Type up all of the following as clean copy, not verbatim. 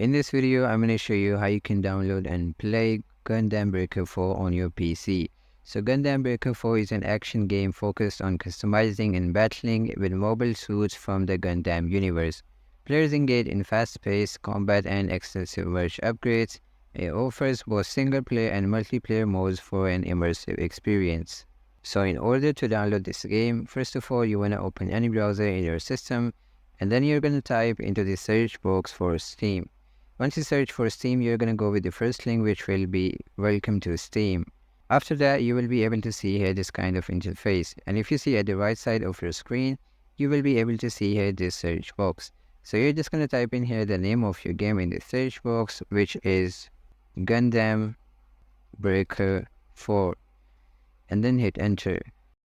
In this video, I'm going to show you how you can download and play Gundam Breaker 4 on your PC. So Gundam Breaker 4 is an action game focused on customizing and battling with mobile suits from the Gundam universe. Players engage in fast-paced combat and extensive merge upgrades. It offers both single-player and multiplayer modes for an immersive experience. So in order to download this game, first of all, you want to open any browser in your system, and then you're going to type into the search box for Steam. Once you search for Steam, you're going to go with the first link, which will be welcome to Steam. After that, you will be able to see here this kind of interface. And if you see at the right side of your screen, you will be able to see here this search box. So you're just going to type in here the name of your game in the search box, which is Gundam Breaker 4. And then hit enter.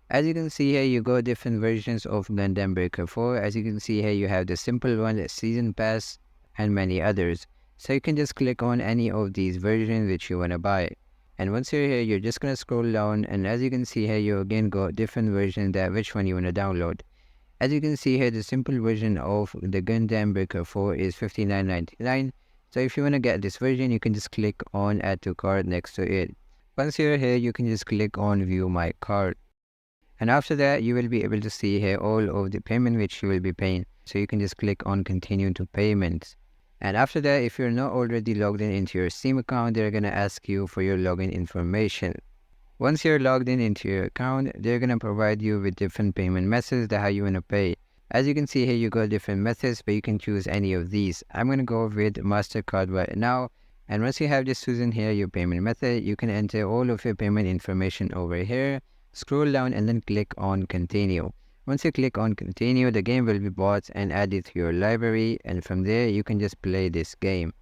As you can see here, you got different versions of Gundam Breaker 4. As you can see here, you have the simple one, the season pass, and many others. So you can just click on any of these versions which you want to buy. And once you're here, you're just going to scroll down, and as you can see here, you again got different versions that which one you want to download. As you can see here, the simple version of the Gundam Breaker 4 is $59.99. So if you want to get this version, you can just click on add to cart next to it. Once you're here, you can just click on view my cart. And after that, you will be able to see here all of the payment which you will be paying. So you can just click on continue to payments. And after that, if you're not already logged in into your Steam account, they're going to ask you for your login information. Once you're logged in into your account, they're going to provide you with different payment methods that how you want to pay. As you can see here, you got different methods, but you can choose any of these. I'm going to go with MasterCard right now. And once you have just chosen here your payment method, you can enter all of your payment information over here. Scroll down and then click on continue. Once you click on continue, the game will be bought and added to your library, and from there you can just play this game.